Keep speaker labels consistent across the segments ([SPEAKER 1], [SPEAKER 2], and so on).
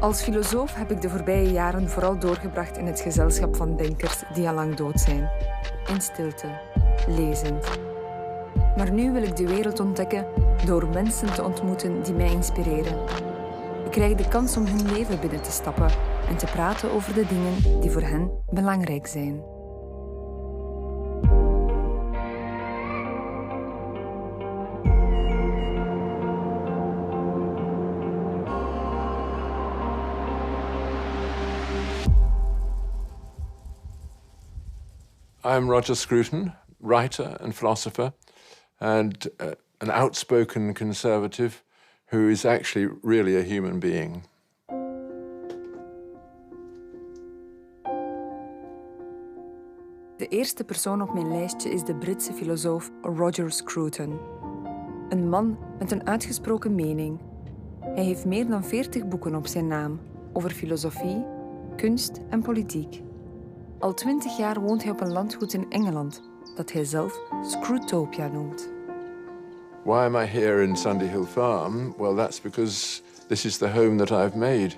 [SPEAKER 1] Als filosoof heb ik de voorbije jaren vooral doorgebracht in het gezelschap van denkers die al lang dood zijn. In stilte, lezend. Maar nu wil ik de wereld ontdekken door mensen te ontmoeten die mij inspireren. Ik krijg de kans om hun leven binnen te stappen en te praten over de dingen die voor hen belangrijk zijn.
[SPEAKER 2] I'm Roger Scruton, writer and philosopher, and an outspoken conservative who is actually really a human being.
[SPEAKER 1] De eerste persoon op mijn lijstje is de Britse filosoof Roger Scruton. Een man met een uitgesproken mening. Hij heeft meer dan 40 boeken op zijn naam over filosofie, kunst en politiek. Al 20 jaar woont hij op een landgoed in Engeland dat hij zelf Scrutopia noemt.
[SPEAKER 2] Why am I here in Sunday Hill Farm? Well, that's because this is the home that I've made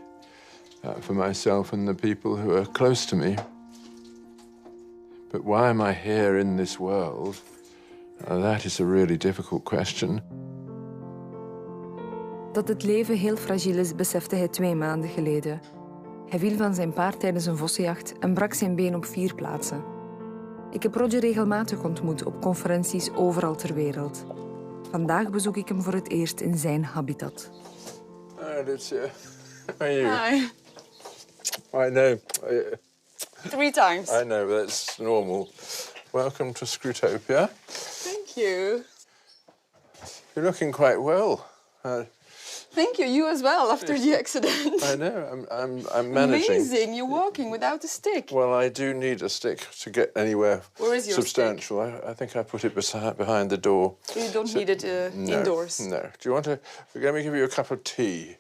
[SPEAKER 2] for myself and the people who are close to me. But why am I here in this world? That is a really difficult question.
[SPEAKER 1] Dat het leven heel fragiel is, besefte hij 2 maanden geleden. Hij viel van zijn paard tijdens een vossenjacht en brak zijn been op 4 plaatsen. Ik heb Roger regelmatig ontmoet op conferenties overal ter wereld. Vandaag bezoek ik hem voor het eerst in zijn habitat.
[SPEAKER 2] Hi, Alicja. How are you?
[SPEAKER 3] Hi.
[SPEAKER 2] I know.
[SPEAKER 3] 3 times.
[SPEAKER 2] I know, that's normal. Welcome to Scrutopia.
[SPEAKER 3] Thank you.
[SPEAKER 2] You're looking quite well.
[SPEAKER 3] Thank you. You as well, after the accident.
[SPEAKER 2] I know, I'm managing.
[SPEAKER 3] Amazing. You're walking without a stick.
[SPEAKER 2] Well, I do need a stick to get anywhere
[SPEAKER 3] Where is your
[SPEAKER 2] substantial. I think I put it behind the door.
[SPEAKER 3] So you don't need it indoors?
[SPEAKER 2] No. Do you want to... Let me give you a cup of tea.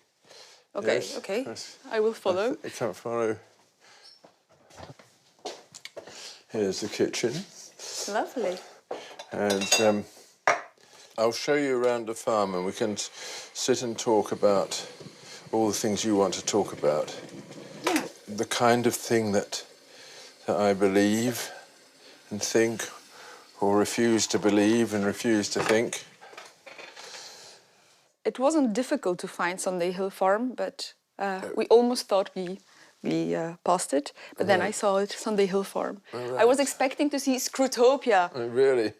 [SPEAKER 3] Okay,
[SPEAKER 2] Yes?
[SPEAKER 3] okay.
[SPEAKER 2] Yes.
[SPEAKER 3] I will follow.
[SPEAKER 2] I can't follow. Here's the kitchen.
[SPEAKER 3] Lovely.
[SPEAKER 2] And I'll show you around the farm and we can sit and talk about all the things you want to talk about.
[SPEAKER 3] Yeah.
[SPEAKER 2] The kind of thing that I believe and think, or refuse to believe and refuse to think.
[SPEAKER 3] It wasn't difficult to find Sunday Hill Farm, but we almost thought we passed it. But then I saw it, Sunday Hill Farm.
[SPEAKER 2] Right.
[SPEAKER 3] I was expecting to see Scrutopia.
[SPEAKER 2] Oh, really?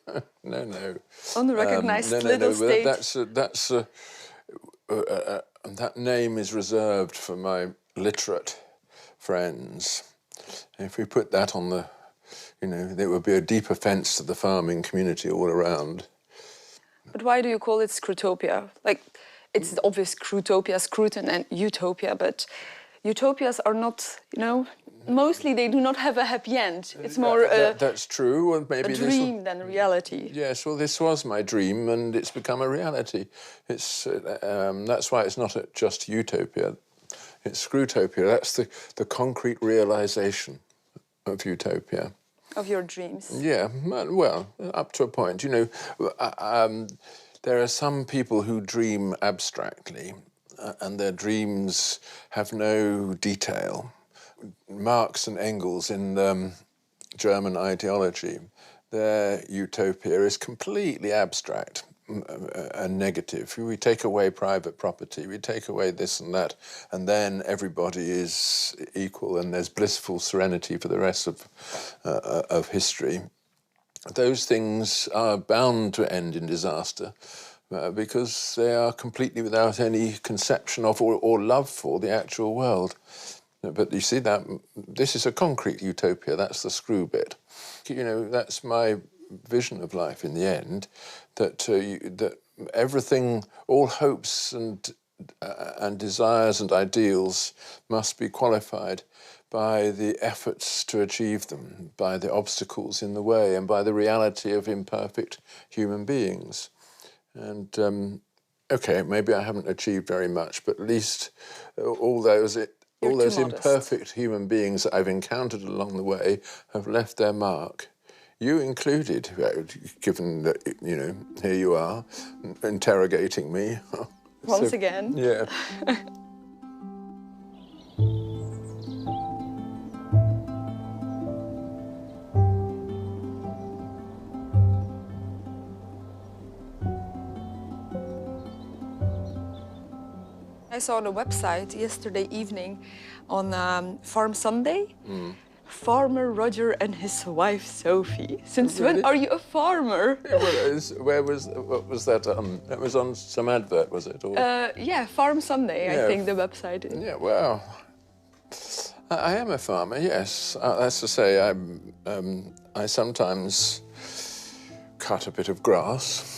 [SPEAKER 2] No.
[SPEAKER 3] Unrecognized
[SPEAKER 2] No,
[SPEAKER 3] little state.
[SPEAKER 2] That name is reserved for my literate friends. If we put that on the, there would be a deep offence to the farming community all around.
[SPEAKER 3] But why do you call it Scrutopia? Like, it's obvious Scrutopia, Scruton and Utopia, but utopias are not, mostly they do not have a happy end. It's more
[SPEAKER 2] that's true. Well, maybe
[SPEAKER 3] a dream than reality.
[SPEAKER 2] Yes, well, this was my dream, and it's become a reality. It's that's why it's not just utopia. It's Scrutopia. That's the concrete realization of utopia.
[SPEAKER 3] Of your dreams.
[SPEAKER 2] Yeah, well, up to a point. There are some people who dream abstractly, and their dreams have no detail. Marx and Engels in German ideology, their utopia is completely abstract and negative. We take away private property, we take away this and that, and then everybody is equal and there's blissful serenity for the rest of history. Those things are bound to end in disaster because they are completely without any conception of or love for the actual world. But you see that this is a concrete utopia. That's the screw bit. That's my vision of life in the end. That everything, all hopes and desires and ideals must be qualified by the efforts to achieve them, by the obstacles in the way, and by the reality of imperfect human beings. And okay, maybe I haven't achieved very much, but at least all those imperfect human beings that I've encountered along the way have left their mark. You included, given that, here you are, interrogating me.
[SPEAKER 3] Once again.
[SPEAKER 2] Yeah.
[SPEAKER 3] I saw on a website yesterday evening on Farm Sunday, Farmer Roger and his wife Sophie. Since when are you a farmer?
[SPEAKER 2] Yeah, well, what was that on? That was on some advert, was it? Or...
[SPEAKER 3] yeah, Farm Sunday,
[SPEAKER 2] Yeah.
[SPEAKER 3] I think the website is.
[SPEAKER 2] Yeah, well, I am a farmer, yes. That's to say, I sometimes cut a bit of grass.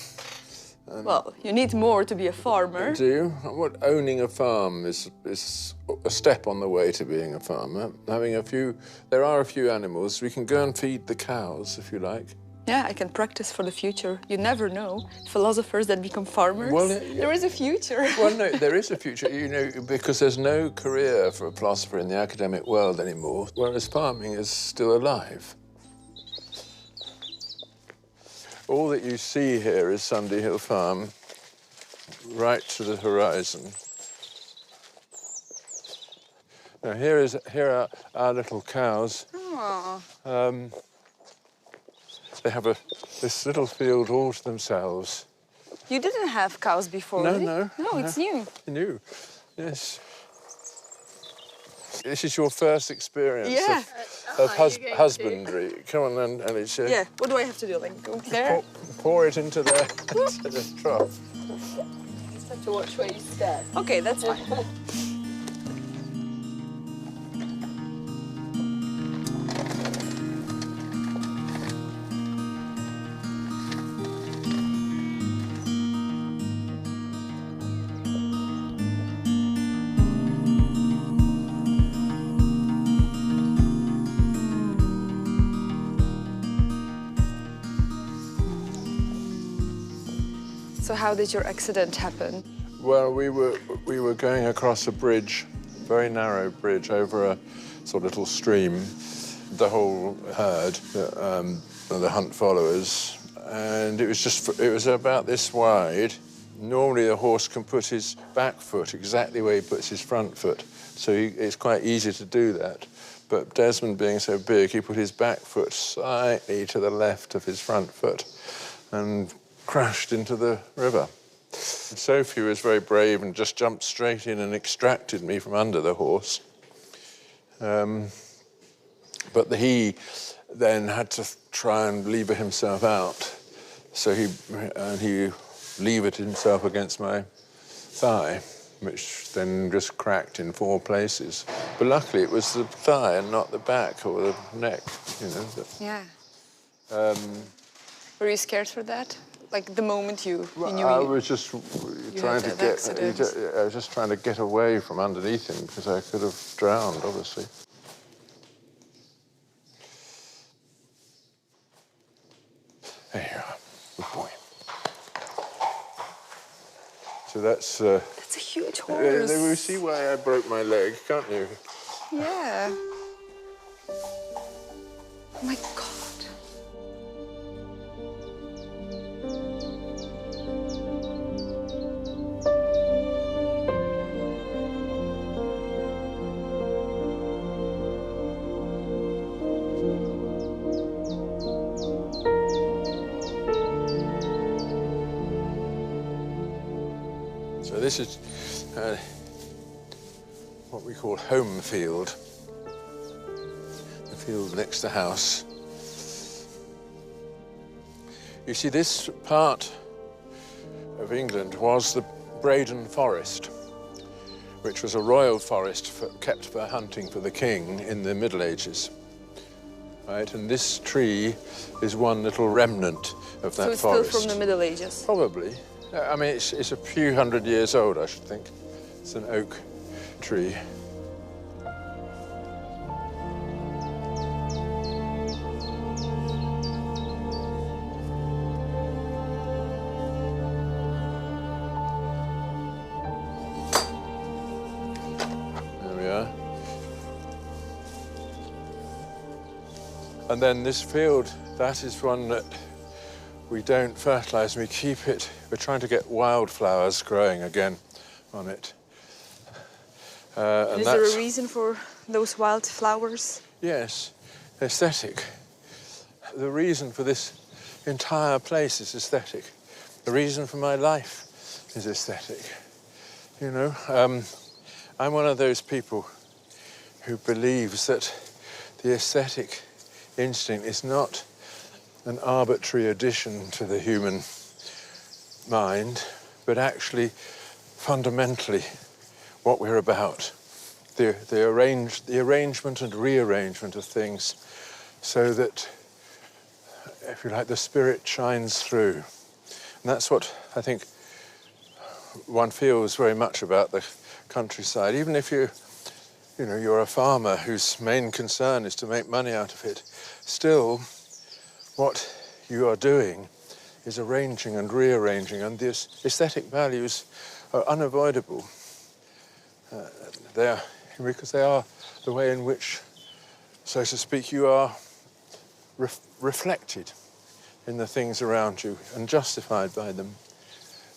[SPEAKER 3] Well, you need more to be a farmer.
[SPEAKER 2] Do you? What, owning a farm is a step on the way to being a farmer. There are a few animals. We can go and feed the cows, if you like.
[SPEAKER 3] Yeah, I can practice for the future. You never know. Philosophers that become farmers.
[SPEAKER 2] Well,
[SPEAKER 3] there is a future.
[SPEAKER 2] Well, no, there is a future, you know, because there's no career for a philosopher in the academic world anymore, whereas farming is still alive. All that you see here is Sunday Hill Farm, right to the horizon. Now, here are our little cows.
[SPEAKER 3] Aww.
[SPEAKER 2] They have this little field all to themselves.
[SPEAKER 3] You didn't have cows before,
[SPEAKER 2] No,
[SPEAKER 3] did you?
[SPEAKER 2] no.
[SPEAKER 3] No, it's new.
[SPEAKER 2] New, yes. This is your first experience of husbandry. Come on, then, Alicia.
[SPEAKER 3] Yeah, what do I have to do? Like, go there?
[SPEAKER 2] Pour it into the trough.
[SPEAKER 4] You just have to watch where you step.
[SPEAKER 3] Okay, that's fine. So how did your accident happen?
[SPEAKER 2] Well, we were going across a bridge, a very narrow bridge, over a sort of little stream. The whole herd, the hunt followers, and it was about this wide. Normally, a horse can put his back foot exactly where he puts his front foot, so it's quite easy to do that. But Desmond, being so big, he put his back foot slightly to the left of his front foot, and crashed into the river. Sophie was very brave and just jumped straight in and extracted me from under the horse. But he then had to try and lever himself out. So he levered himself against my thigh, which then just cracked in 4 places. But luckily it was the thigh and not the back or the neck, you know.
[SPEAKER 3] Yeah. Were you scared for that? Like the moment you knew
[SPEAKER 2] I was just trying to get.
[SPEAKER 3] accident.
[SPEAKER 2] I was just trying to get away from underneath him because I could have drowned, obviously. There you are, good boy. So that's.
[SPEAKER 3] That's a huge horse.
[SPEAKER 2] You see why I broke my leg, can't you?
[SPEAKER 3] Yeah. Oh my God.
[SPEAKER 2] So this is what we call home field. The field next to the house. You see, this part of England was the Breydon Forest, which was a royal forest kept for hunting for the king in the Middle Ages. Right, and this tree is one little remnant of that forest.
[SPEAKER 3] So it's still from the Middle Ages?
[SPEAKER 2] Probably. I mean, it's a few hundred years old, I should think. It's an oak tree. There we are. And then this field, that is one that we don't fertilise, we keep it. We're trying to get wildflowers growing again on it. And
[SPEAKER 3] is there a reason for those wildflowers?
[SPEAKER 2] Yes, aesthetic. The reason for this entire place is aesthetic. The reason for my life is aesthetic. You know, I'm one of those people who believes that the aesthetic instinct is not an arbitrary addition to the human mind, but actually fundamentally what we're about. The arrangement and rearrangement of things so that, if you like, the spirit shines through. And that's what I think one feels very much about the countryside. Even if you're a farmer whose main concern is to make money out of it, still what you are doing is arranging and rearranging, and these aesthetic values are unavoidable. Because they are the way in which, so to speak, you are reflected in the things around you and justified by them.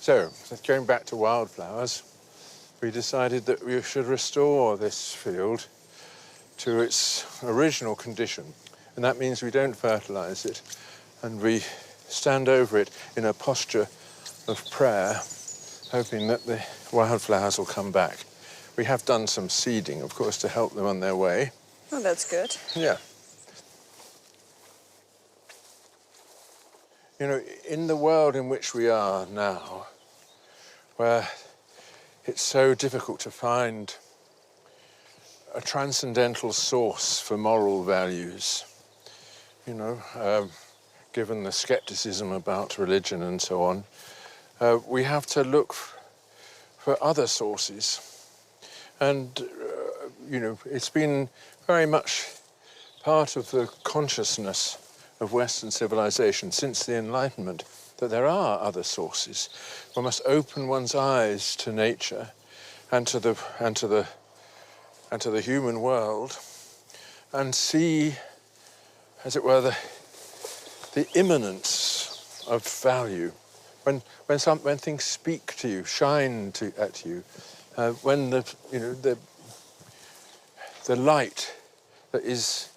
[SPEAKER 2] So, going back to wildflowers, we decided that we should restore this field to its original condition. And that means we don't fertilize it, and we stand over it in a posture of prayer, hoping that the wildflowers will come back. We have done some seeding, of course, to help them on their way.
[SPEAKER 3] Oh, that's good.
[SPEAKER 2] Yeah. You know, in the world in which we are now, where it's so difficult to find a transcendental source for moral values, you know, given the skepticism about religion and so on, we have to look for other sources. And, you know, it's been very much part of the consciousness of Western civilization since the Enlightenment that there are other sources. One must open one's eyes to nature and to the human world and see, as it were, the immanence of value. When things speak to you, shine at you, when the light that is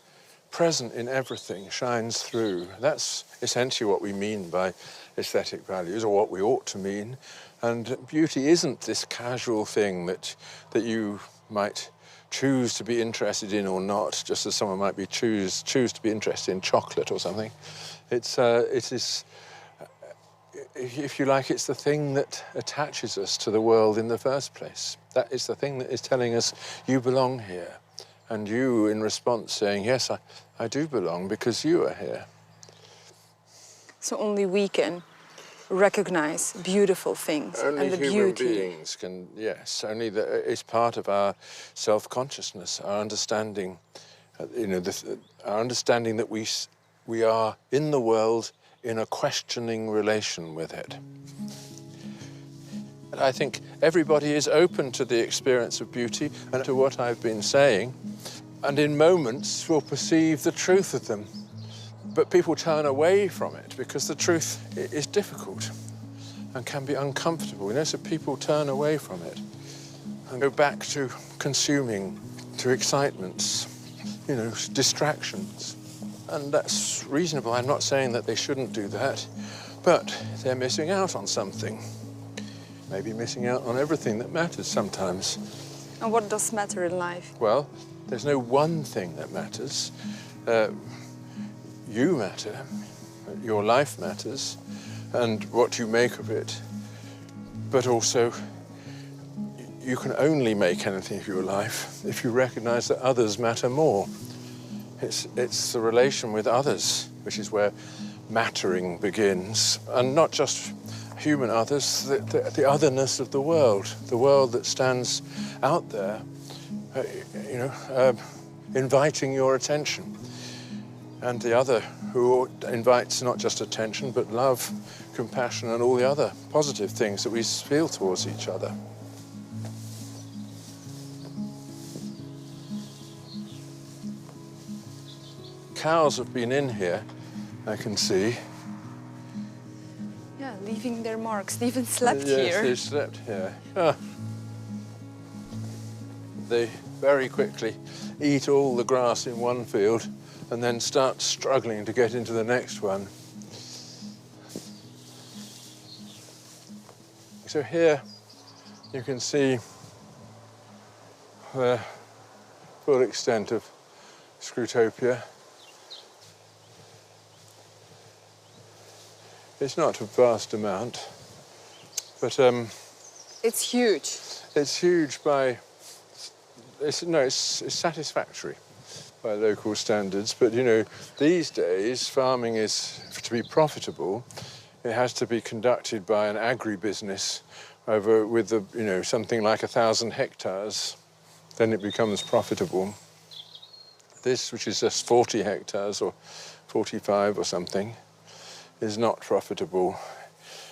[SPEAKER 2] present in everything shines through. That's essentially what we mean by aesthetic values, or what we ought to mean. And beauty isn't this casual thing that you might choose to be interested in or not, just as someone might be choose to be interested in chocolate or something. It is, if you like, it's the thing that attaches us to the world in the first place. That is the thing that is telling us, you belong here. And you, in response, saying, yes, I do belong because you are here.
[SPEAKER 3] So only we can recognize beautiful things and the beauty.
[SPEAKER 2] Only human beings can, yes. Only it's part of our self-consciousness, our understanding, our understanding that we are in the world in a questioning relation with it. I think everybody is open to the experience of beauty and to what I've been saying, and in moments will perceive the truth of them. But people turn away from it because the truth is difficult and can be uncomfortable. So people turn away from it and go back to consuming, to excitements, distractions. And that's reasonable. I'm not saying that they shouldn't do that, but they're missing out on something. Maybe missing out on everything that matters sometimes.
[SPEAKER 3] And what does matter in life?
[SPEAKER 2] Well, there's no one thing that matters. You matter, your life matters, and what you make of it. But also, you can only make anything of your life if you recognize that others matter more. It's the relation with others, which is where mattering begins, and not just human others, the otherness of the world that stands out there, inviting your attention. And the other who invites not just attention, but love, compassion, and all the other positive things that we feel towards each other. Cows have been in here, I can see.
[SPEAKER 3] Yeah, leaving their marks. They even slept
[SPEAKER 2] here.
[SPEAKER 3] here.
[SPEAKER 2] Yes, they slept here. They very quickly eat all the grass in one field and then start struggling to get into the next one. So here you can see the full extent of Scrutopia. It's not a vast amount, but
[SPEAKER 3] It's huge.
[SPEAKER 2] it's huge by. It's satisfactory by local standards. But you know, these days farming is to be profitable. It has to be conducted by an agribusiness with something like 1,000 hectares. Then it becomes profitable. This, which is just 40 hectares or 45 or something, is not profitable.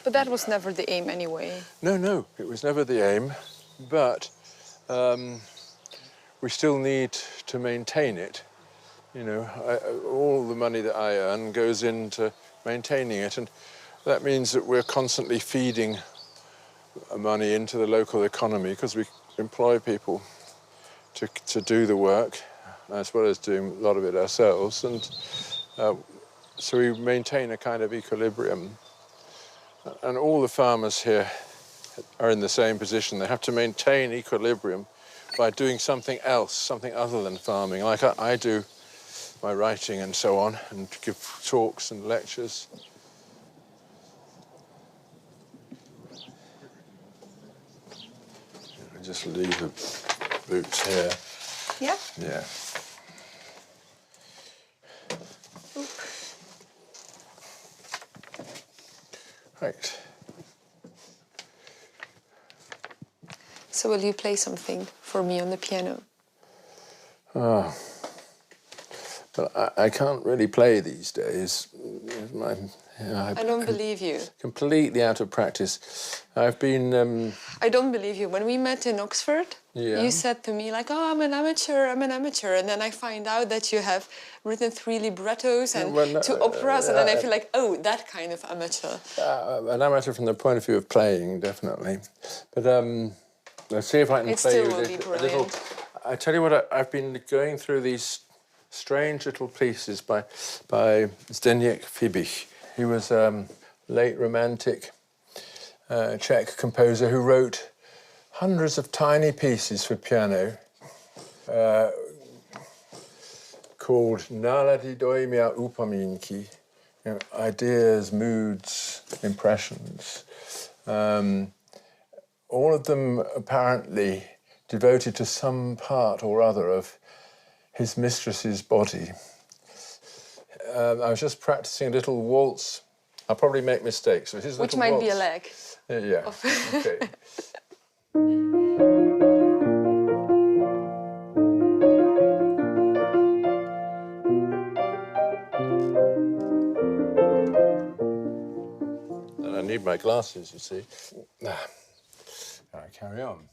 [SPEAKER 3] But that was never the aim anyway.
[SPEAKER 2] No, it was never the aim, but we still need to maintain it. You know, all the money that I earn goes into maintaining it, and that means that we're constantly feeding money into the local economy because we employ people to do the work as well as doing a lot of it ourselves, and so we maintain a kind of equilibrium. And all the farmers here are in the same position. They have to maintain equilibrium by doing something else, something other than farming, like I do my writing and so on, and give talks and lectures. I just leave the boots here.
[SPEAKER 3] Yeah?
[SPEAKER 2] Yeah.
[SPEAKER 3] Oop.
[SPEAKER 2] Right.
[SPEAKER 3] So will you play something for me on the piano?
[SPEAKER 2] Oh. But I can't really play these days.
[SPEAKER 3] I don't believe you.
[SPEAKER 2] Completely out of practice. I've been...
[SPEAKER 3] I don't believe you. When we met in Oxford,
[SPEAKER 2] Yeah.
[SPEAKER 3] you said to me, like, oh, I'm an amateur. And then I find out that you have written 3 librettos and 2 operas, and then I feel like, oh, that kind of amateur.
[SPEAKER 2] an amateur from the point of view of playing, definitely. But let's see if I can
[SPEAKER 3] It
[SPEAKER 2] play
[SPEAKER 3] still
[SPEAKER 2] you
[SPEAKER 3] will be
[SPEAKER 2] a little...
[SPEAKER 3] brilliant.
[SPEAKER 2] I tell you what, I've been going through these strange little pieces by Zdeněk Fibich. He was a late Romantic Czech composer who wrote hundreds of tiny pieces for piano called Nálady, dojmy a upomínky, ideas, moods, impressions. All of them apparently devoted to some part or other of his mistress's body. I was just practicing a little waltz. I'll probably make mistakes. So here's a
[SPEAKER 3] Which
[SPEAKER 2] little
[SPEAKER 3] might
[SPEAKER 2] waltz.
[SPEAKER 3] be a leg.
[SPEAKER 2] Yeah. Okay. And I need my glasses, you see. All right, carry on.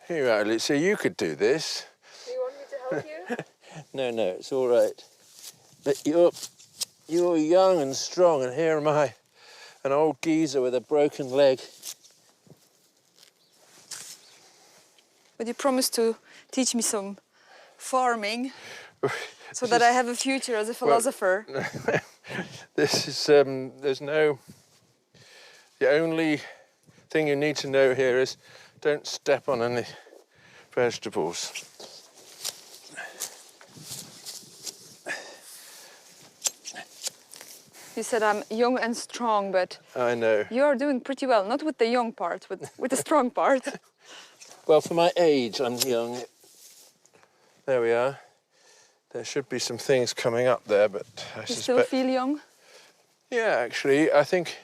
[SPEAKER 2] Here you are, Alicja, you could do this.
[SPEAKER 3] Do you want me to help you?
[SPEAKER 2] No, it's all right. But you're young and strong, and here am I, an old geezer with a broken leg.
[SPEAKER 3] But you promised to teach me some farming so that I have a future as a philosopher.
[SPEAKER 2] Well, this is, the only thing you need to know here is don't step on any vegetables.
[SPEAKER 3] you said I'm young and strong, but
[SPEAKER 2] I know.
[SPEAKER 3] you are doing pretty well. Not with the young part, but with the strong part.
[SPEAKER 2] Well, for my age, I'm young. There we are. There should be some things coming up there, but I
[SPEAKER 3] You
[SPEAKER 2] suspect...
[SPEAKER 3] still feel young?
[SPEAKER 2] Yeah, actually, I think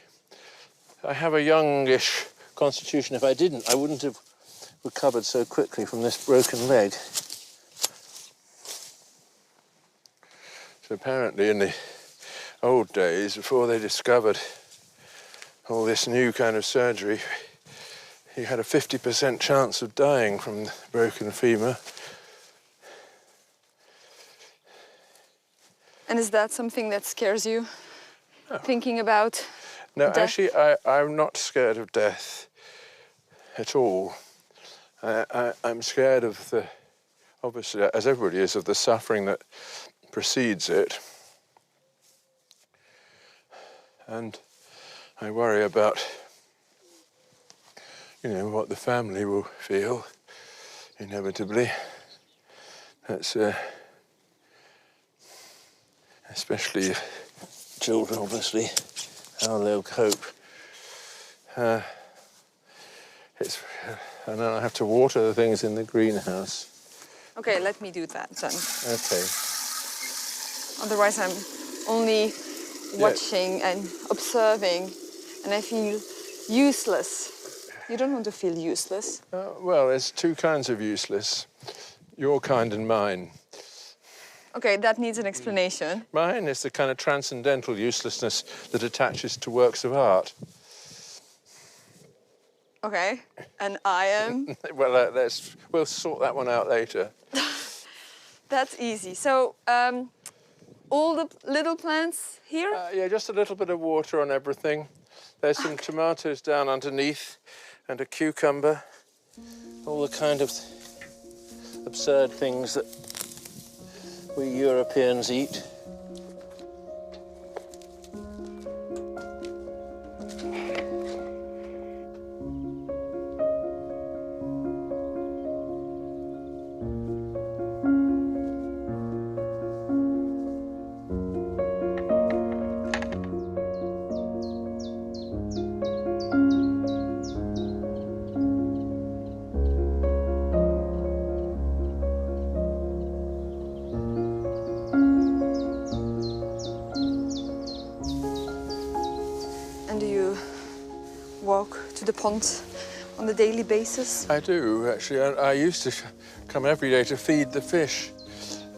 [SPEAKER 2] I have a youngish constitution. If I didn't, I wouldn't have recovered so quickly from this broken leg. So apparently in the old days, before they discovered all this new kind of surgery, you had a 50% chance of dying from the broken femur.
[SPEAKER 3] And is that something that scares you? No. Thinking about
[SPEAKER 2] No,
[SPEAKER 3] death?
[SPEAKER 2] actually, I'm not scared of death at all. I'm scared of the, obviously, as everybody is, of the suffering that precedes it. And I worry about, you know, what the family will feel, inevitably. That's, especially children, obviously, how they'll cope. And then I have to water the things in the greenhouse.
[SPEAKER 3] Okay, let me do that then.
[SPEAKER 2] Okay.
[SPEAKER 3] Otherwise, I'm only watching and observing, and I feel useless. You don't want to feel useless.
[SPEAKER 2] Well, there's two kinds of useless. Your kind and mine.
[SPEAKER 3] Okay, that needs an explanation.
[SPEAKER 2] Mine is the kind of transcendental uselessness that attaches to works of art.
[SPEAKER 3] Okay, and I am?
[SPEAKER 2] Well, we'll sort that one out later.
[SPEAKER 3] That's easy. So, all the little plants here?
[SPEAKER 2] Yeah, just a little bit of water on everything. There's some tomatoes down underneath and a cucumber. All the kind of absurd things that we Europeans eat.
[SPEAKER 3] Walk to the pond on a daily basis?
[SPEAKER 2] I do, actually. I used to come every day to feed the fish,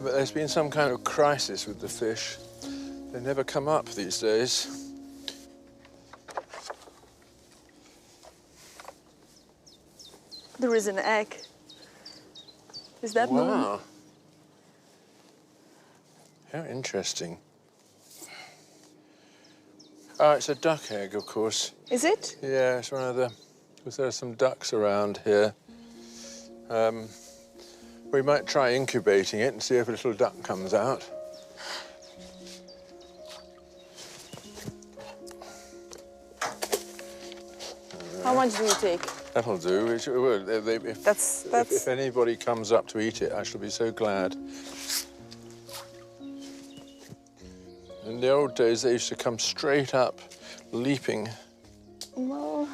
[SPEAKER 2] but there's been some kind of crisis with the fish. They never come up these days.
[SPEAKER 3] There is an egg. Is that normal?
[SPEAKER 2] Wow. How interesting. Oh, it's a duck egg, of course.
[SPEAKER 3] Is it?
[SPEAKER 2] Yeah, it's one of the... because there are some ducks around here. We might try incubating it and see if a little duck comes out.
[SPEAKER 3] How much do you take?
[SPEAKER 2] That'll do. If anybody comes up to eat it, I shall be so glad. In the old days, they used to come straight up, leaping.
[SPEAKER 3] Well...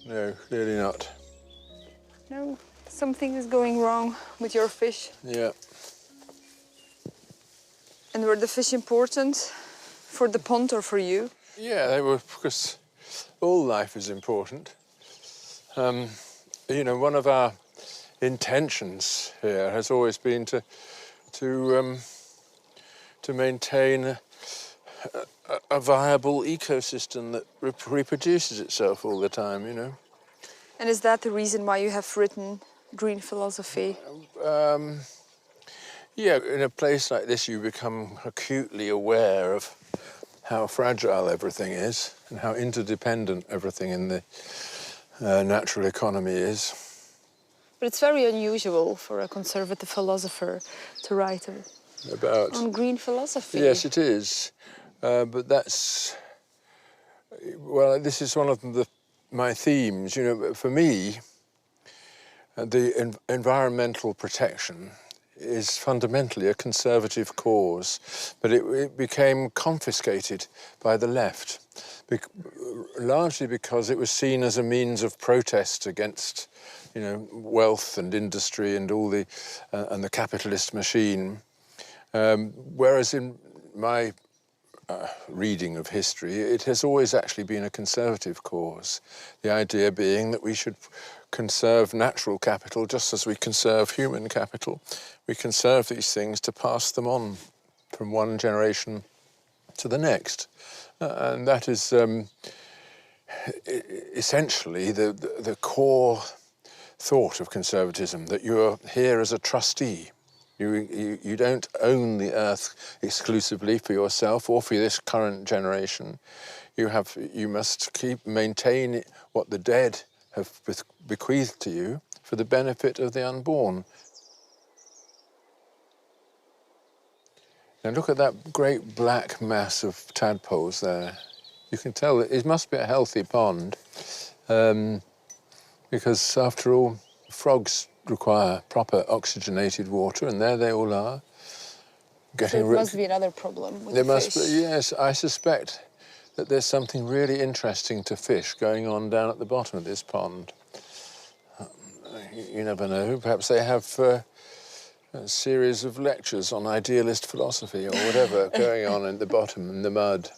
[SPEAKER 2] No, clearly not.
[SPEAKER 3] No, something is going wrong with your fish.
[SPEAKER 2] Yeah.
[SPEAKER 3] And were the fish important for the pond or for you?
[SPEAKER 2] Yeah, they were, because all life is important. You know, one of our intentions here has always been to maintain a viable ecosystem that reproduces itself all the time, you know.
[SPEAKER 3] And is that the reason why you have written green philosophy?
[SPEAKER 2] Yeah, in a place like this, you become acutely aware of how fragile everything is and how interdependent everything in the natural economy is.
[SPEAKER 3] But it's very unusual for a conservative philosopher to write on green philosophy.
[SPEAKER 2] Yes, it is. But that's... well, this is one of my themes. You know, for me, the environmental protection is fundamentally a conservative cause, but it became confiscated by the left, largely because it was seen as a means of protest against, wealth and industry and all and the capitalist machine. Whereas in my reading of history, it has always actually been a conservative cause. The idea being that we should conserve natural capital just as we conserve human capital. We conserve these things to pass them on from one generation to the next. And that is essentially the core thought of conservatism, that you're here as a trustee. You don't own the earth exclusively for yourself or for this current generation. You must maintain what the dead have bequeathed to you for the benefit of the unborn. Now look at that great black mass of tadpoles there. You can tell that it must be a healthy pond, because after all, frogs require proper oxygenated water, and there they all are.
[SPEAKER 3] So it must be another problem with the fish.
[SPEAKER 2] Yes, I suspect that there's something really interesting to fish going on down at the bottom of this pond. You never know. Perhaps they have a series of lectures on idealist philosophy or whatever going on at the bottom in the mud.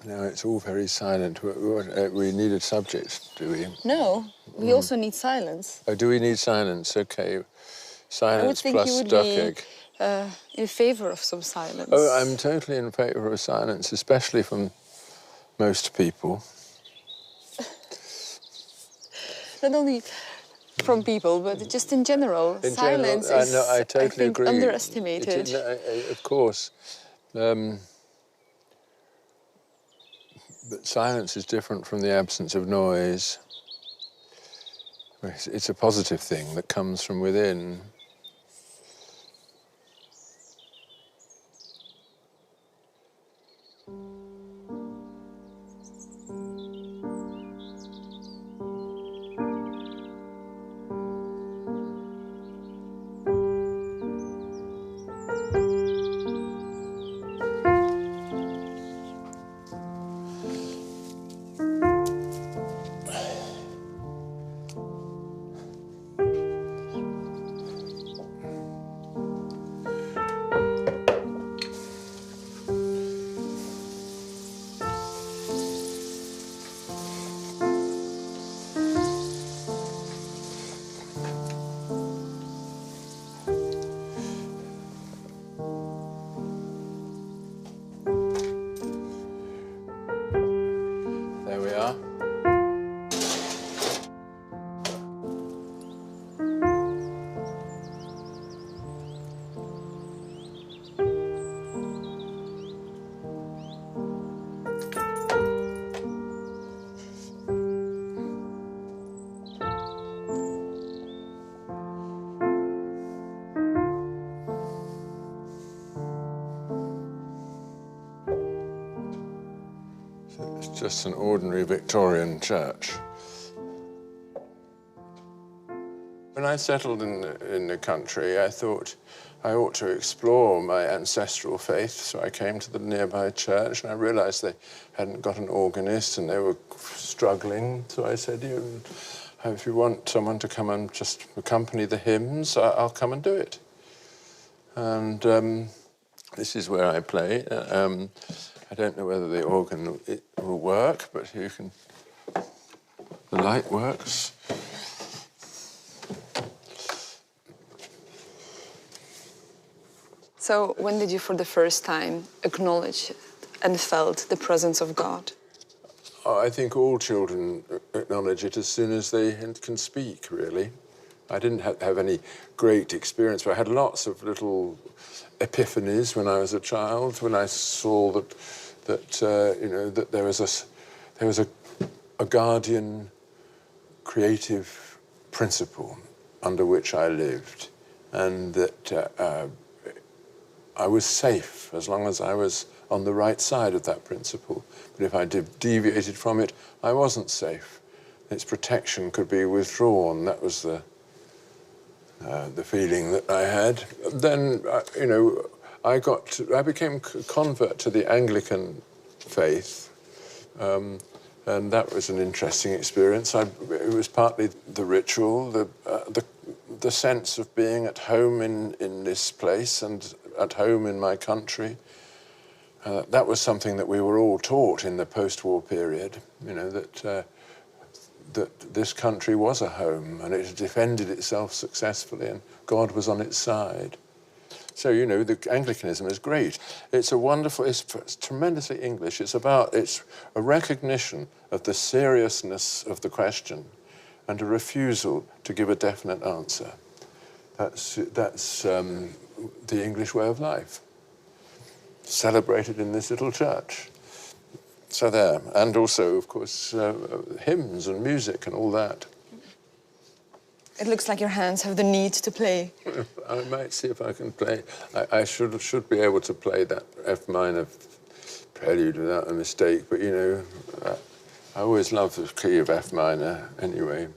[SPEAKER 2] Now it's all very silent. We need a subject, do we?
[SPEAKER 3] No, we also need silence.
[SPEAKER 2] Oh, do we need silence? Okay. Silence plus duck egg.
[SPEAKER 3] In favour of some silence.
[SPEAKER 2] Oh, I'm totally in favour of silence, especially from most people.
[SPEAKER 3] Not only from people, but just in general. Silence is,
[SPEAKER 2] I totally agree.
[SPEAKER 3] Underestimated.
[SPEAKER 2] Of course. But silence is different from the absence of noise. It's a positive thing that comes from within. There we are. It's just an ordinary Victorian church. When I settled in the country, I thought I ought to explore my ancestral faith, so I came to the nearby church and I realised they hadn't got an organist and they were struggling. So I said, if you want someone to come and just accompany the hymns, I'll come and do it. And this is where I play. I don't know whether the organ will work, but you can. The light works.
[SPEAKER 3] So when did you for the first time acknowledge and felt the presence of God?
[SPEAKER 2] Oh, I think all children acknowledge it as soon as they can speak, really. I didn't have any great experience, but I had lots of little epiphanies when I was a child, when I saw that there was a guardian creative principle under which I lived, and that I was safe as long as I was on the right side of that principle. But if I deviated from it, I wasn't safe. Its protection could be withdrawn. That was the feeling that I had. Then, you know, I became a convert to the Anglican faith, and that was an interesting experience. It was partly the ritual, the sense of being at home in this place and at home in my country. That was something that we were all taught in the post-war period, you know, that this country was a home and it had defended itself successfully and God was on its side. So, you know, the Anglicanism is great. It's tremendously English. It's a recognition of the seriousness of the question and a refusal to give a definite answer. That's the English way of life, celebrated in this little church. So there, and also, of course, hymns and music and all that.
[SPEAKER 3] It looks like your hands have the need to play.
[SPEAKER 2] I might see if I can play. I should be able to play that F minor prelude without a mistake, but, you know, I always love the key of F minor anyway.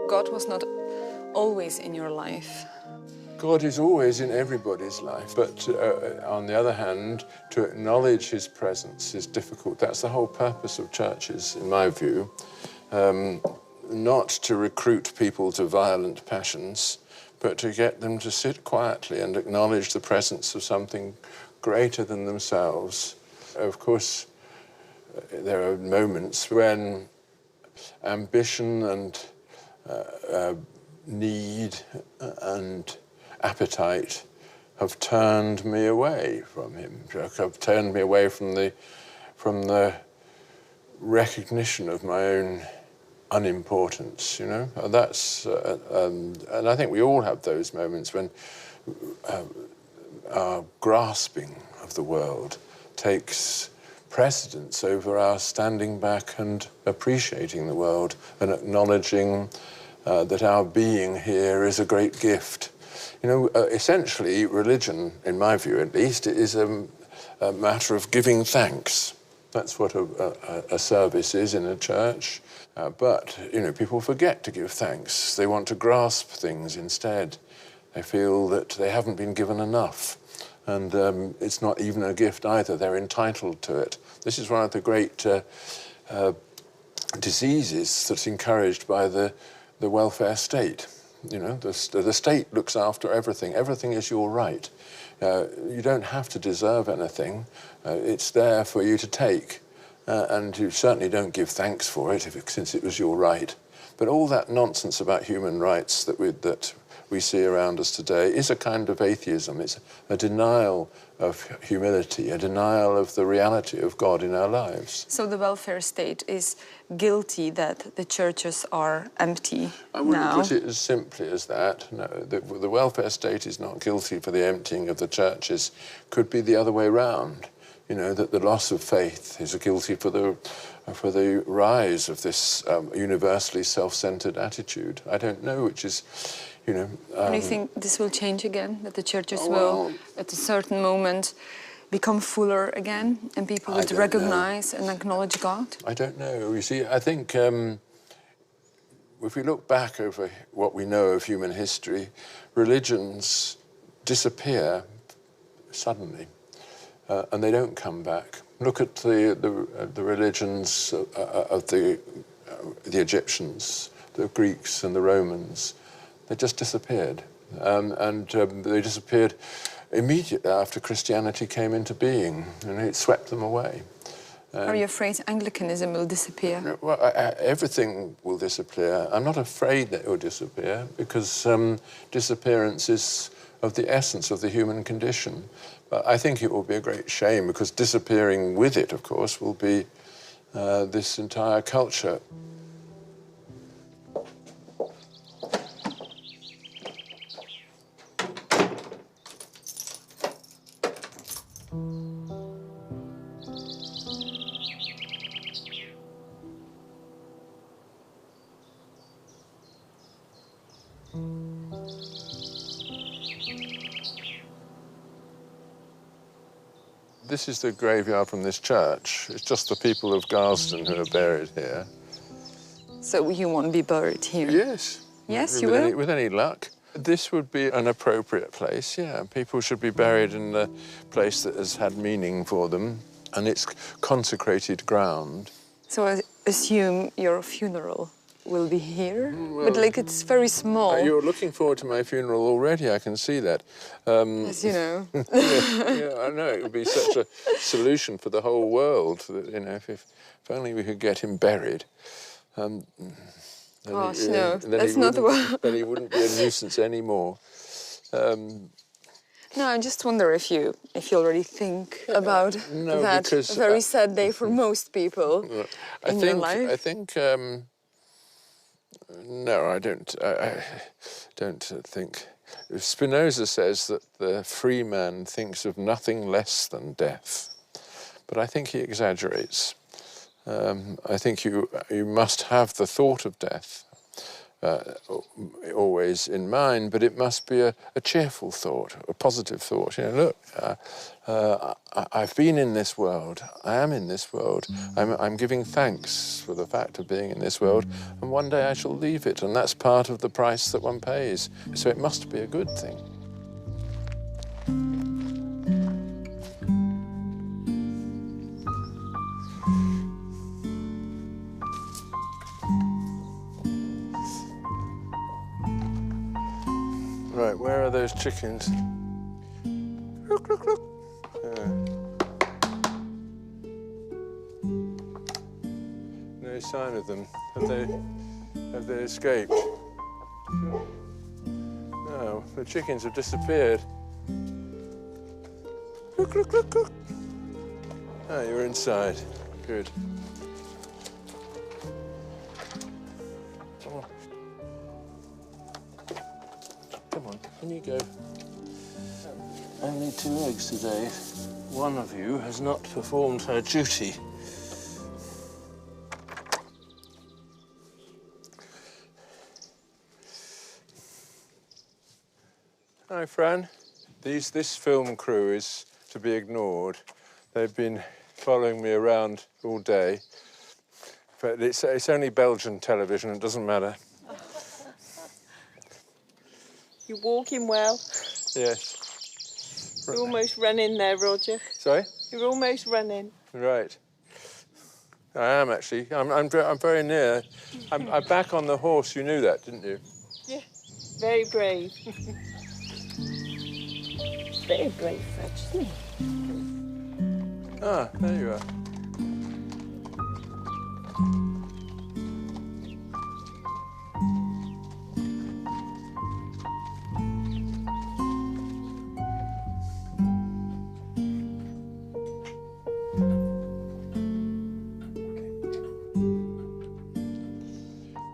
[SPEAKER 3] God was not always in your life.
[SPEAKER 2] God is always in everybody's life, but on the other hand, to acknowledge his presence is difficult. That's the whole purpose of churches, in my view. Not to recruit people to violent passions, but to get them to sit quietly and acknowledge the presence of something greater than themselves. Of course, there are moments when ambition and need and appetite have turned me away from him, have turned me away from the recognition of my own unimportance, you know. And I think we all have those moments when our grasping of the world takes precedence over our standing back and appreciating the world and acknowledging that our being here is a great gift. You know, essentially, religion, in my view at least, is a matter of giving thanks. That's what a service is in a church. But, you know, people forget to give thanks. They want to grasp things instead. They feel that they haven't been given enough. And it's not even a gift either. They're entitled to it. This is one of the great diseases that's encouraged by the welfare state. You know, the state looks after everything. Everything is your right. You don't have to deserve anything. It's there for you to take. And you certainly don't give thanks for it since it was your right. But all that nonsense about human rights that we see around us today is a kind of atheism. It's a denial of humility, a denial of the reality of God in our lives.
[SPEAKER 3] So the welfare state is guilty that the churches are empty now?
[SPEAKER 2] I wouldn't put it as simply as that. No, the welfare state is not guilty for the emptying of the churches. Could be the other way round. You know, that the loss of faith is guilty for the rise of this universally self-centered attitude. I don't know, which is, you know...
[SPEAKER 3] Do you think this will change again? That the churches will, at a certain moment, become fuller again and people would recognize and acknowledge God?
[SPEAKER 2] I don't know. You see, I think if we look back over what we know of human history, religions disappear suddenly. And they don't come back. Look at the religions of the Egyptians, the Greeks and the Romans. They just disappeared. And they disappeared immediately after Christianity came into being. You know, it swept them away.
[SPEAKER 3] Are you afraid Anglicanism will disappear?
[SPEAKER 2] Well, everything will disappear. I'm not afraid that it will disappear because disappearance is of the essence of the human condition. But I think it will be a great shame because disappearing with it, of course, will be this entire culture. This is the graveyard from this church. It's just the people of Garston who are buried here.
[SPEAKER 3] So you won't be buried here?
[SPEAKER 2] Yes.
[SPEAKER 3] Yes, you will?
[SPEAKER 2] With any luck. This would be an appropriate place, yeah. People should be buried in the place that has had meaning for them, and it's consecrated ground.
[SPEAKER 3] So I assume your funeral will be here? Well, but, like, it's very small.
[SPEAKER 2] You're looking forward to my funeral already, I can see that.
[SPEAKER 3] As you know.
[SPEAKER 2] yeah, I know. It would be such a solution for the whole world, that, you know, if only we could get him buried.
[SPEAKER 3] Gosh, no, that's not the one.
[SPEAKER 2] Then he wouldn't be a nuisance anymore.
[SPEAKER 3] No, I just wonder if you already think about that very sad day for most people in your life.
[SPEAKER 2] I think. No, I don't. I don't think. Spinoza says that the free man thinks of nothing less than death, but I think he exaggerates. I think you must have the thought of death always in mind, but it must be a cheerful thought, a positive thought. You know, look, I've been in this world. I am in this world. I'm giving thanks for the fact of being in this world, and one day I shall leave it, and that's part of the price that one pays. So it must be a good thing. Right, where are those chickens? Look, look, look. No sign of them. Have they escaped? No, the chickens have disappeared. Look, look, look, look. Ah, you're inside. Good. Come on. Come on, in you go. Only 2 eggs today. One of you has not performed her duty. Hi, Fran. This film crew is to be ignored. They've been following me around all day. But it's only Belgian television, it doesn't matter.
[SPEAKER 4] You're walking well.
[SPEAKER 2] Yes.
[SPEAKER 4] You're almost running there, Roger.
[SPEAKER 2] Sorry?
[SPEAKER 4] You're almost running.
[SPEAKER 2] Right. I am, actually. I'm very near. I'm back on the horse. You knew that, didn't you?
[SPEAKER 4] Yeah. Very brave. Very brave, Fudge, isn't he?
[SPEAKER 2] Ah, there you are.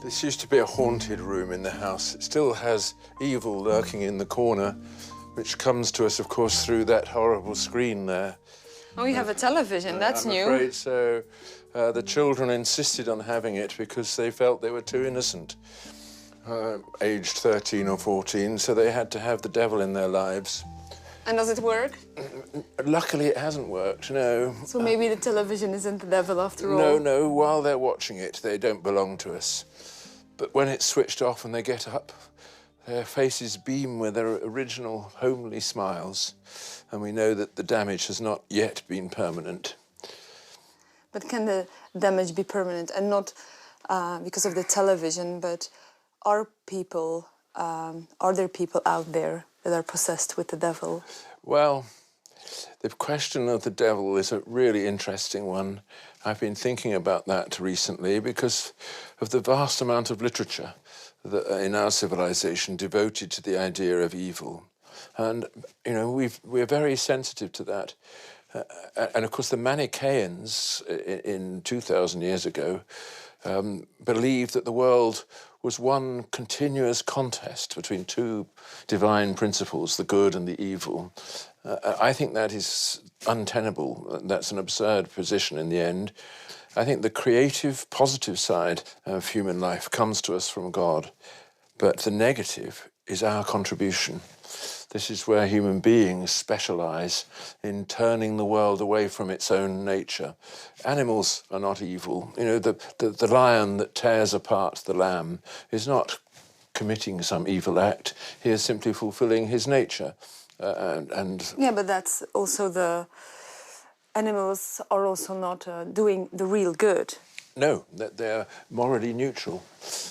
[SPEAKER 2] This used to be a haunted room in the house. It still has evil lurking in the corner, which comes to us, of course, through that horrible screen there.
[SPEAKER 3] Oh, you have a television. That's new.
[SPEAKER 2] I'm afraid so. The children insisted on having it because they felt they were too innocent, aged 13 or 14, so they had to have the devil in their lives.
[SPEAKER 3] And does it work?
[SPEAKER 2] Luckily, it hasn't worked, no.
[SPEAKER 3] So maybe the television isn't the devil after all?
[SPEAKER 2] No, no. While they're watching it, they don't belong to us. But when it's switched off and they get up, their faces beam with their original homely smiles, and we know that the damage has not yet been permanent.
[SPEAKER 3] But can the damage be permanent? And not because of the television, but are there people out there that are possessed with the devil?
[SPEAKER 2] Well, The question of the devil is a really interesting one. I've been thinking about that recently because of the vast amount of literature in our civilization devoted to the idea of evil. And, you know, we're very sensitive to that. And, of course, the Manichaeans in 2,000 years ago believed that the world was one continuous contest between two divine principles, the good and the evil. I think that is untenable. That's an absurd position in the end. I think the creative, positive side of human life comes to us from God, but the negative is our contribution. This is where human beings specialise in turning the world away from its own nature. Animals are not evil. You know, the lion that tears apart the lamb is not committing some evil act. He is simply fulfilling his nature.
[SPEAKER 3] Yeah, but that's also the... Animals are also not doing the real good.
[SPEAKER 2] No, that they're morally neutral,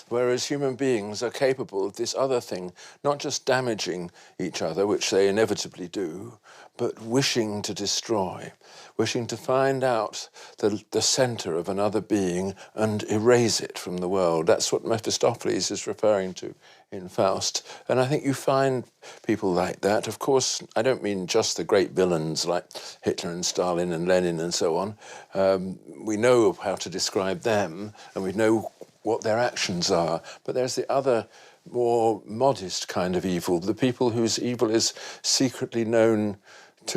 [SPEAKER 2] whereas human beings are capable of this other thing, not just damaging each other, which they inevitably do, but wishing to destroy, wishing to find out the centre of another being and erase it from the world. That's what Mephistopheles is referring to in Faust. And I think you find people like that. Of course, I don't mean just the great villains like Hitler and Stalin and Lenin and so on. We know how to describe them and we know what their actions are. But there's the other more modest kind of evil, the people whose evil is secretly known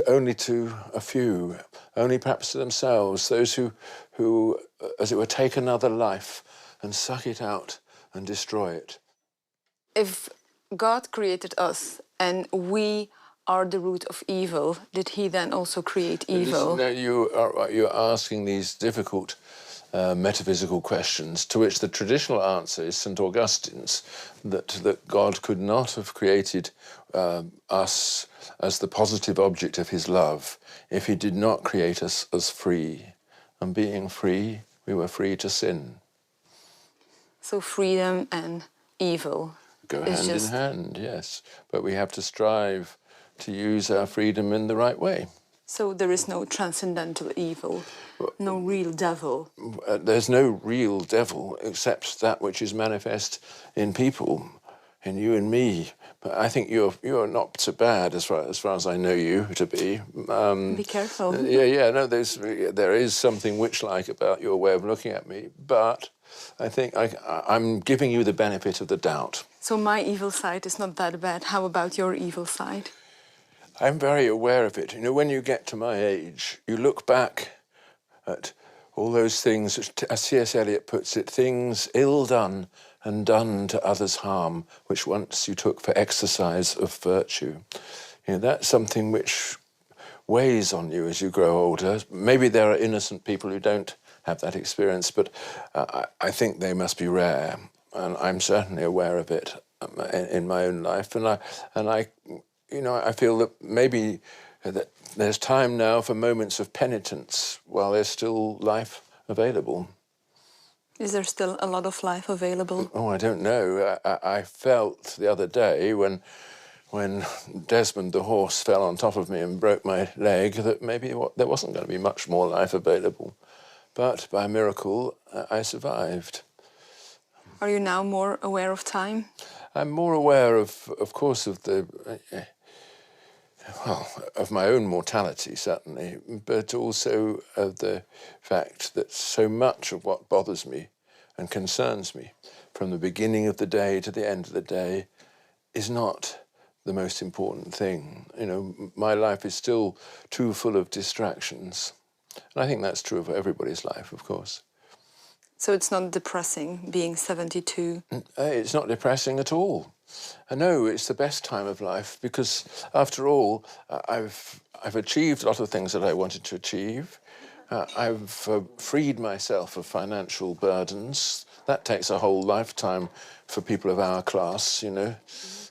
[SPEAKER 2] only to a few, only perhaps to themselves, those who, as it were, take another life and suck it out and destroy it.
[SPEAKER 3] If God created us and we are the root of evil, did he then also create evil?
[SPEAKER 2] Listen, you're asking these difficult metaphysical questions to which the traditional answer is St. Augustine's, that God could not have created us as the positive object of his love if he did not create us as free. And being free, we were free to sin.
[SPEAKER 3] So freedom and evil
[SPEAKER 2] go hand in hand, yes. But we have to strive to use our freedom in the right way.
[SPEAKER 3] So there is no transcendental evil, no real devil?
[SPEAKER 2] There's no real devil except that which is manifest in people, in you and me. But I think you're not so bad as far as I know you to be.
[SPEAKER 3] Be careful.
[SPEAKER 2] No, there is something witch-like about your way of looking at me, but I think I'm giving you the benefit of the doubt.
[SPEAKER 3] So my evil side is not that bad. How about your evil side?
[SPEAKER 2] I'm very aware of it. You know, when you get to my age, you look back at all those things, as C.S. Eliot puts it, things ill done and done to others' harm, which once you took for exercise of virtue. You know, that's something which weighs on you as you grow older. Maybe there are innocent people who don't have that experience, but I think they must be rare, and I'm certainly aware of it in my own life. And I feel that maybe that there's time now for moments of penitence while there's still life available.
[SPEAKER 3] Is there still a lot of life available?
[SPEAKER 2] Oh, I don't know. I felt the other day when Desmond the horse fell on top of me and broke my leg that maybe there wasn't going to be much more life available. But by a miracle, I survived.
[SPEAKER 3] Are you now more aware of time?
[SPEAKER 2] I'm more aware of course, of of my own mortality, certainly, but also of the fact that so much of what bothers me and concerns me from the beginning of the day to the end of the day is not the most important thing. You know, my life is still too full of distractions. And I think that's true of everybody's life, of course.
[SPEAKER 3] So it's not depressing, being 72?
[SPEAKER 2] It's not depressing at all. No, it's the best time of life because, after all, I've achieved a lot of things that I wanted to achieve. I've freed myself of financial burdens. That takes a whole lifetime for people of our class, you know.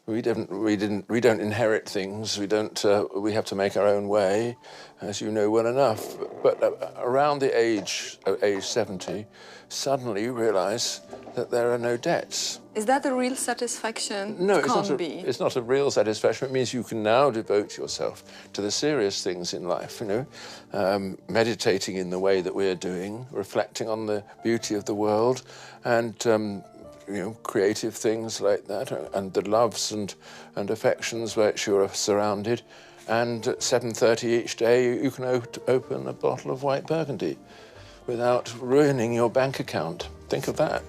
[SPEAKER 2] We don't inherit things. We have to make our own way, as you know well enough. But around the age 70, suddenly you realise that there are no debts.
[SPEAKER 3] Is that a real satisfaction?
[SPEAKER 2] No,
[SPEAKER 3] it can't be.
[SPEAKER 2] It's not a real satisfaction. It means you can now devote yourself to the serious things in life, you know, meditating in the way that we're doing, reflecting on the beauty of the world, and you know, creative things like that, and the loves and affections which you're surrounded. And at 7:30 each day, you can open a bottle of white Burgundy without ruining your bank account. Think of that.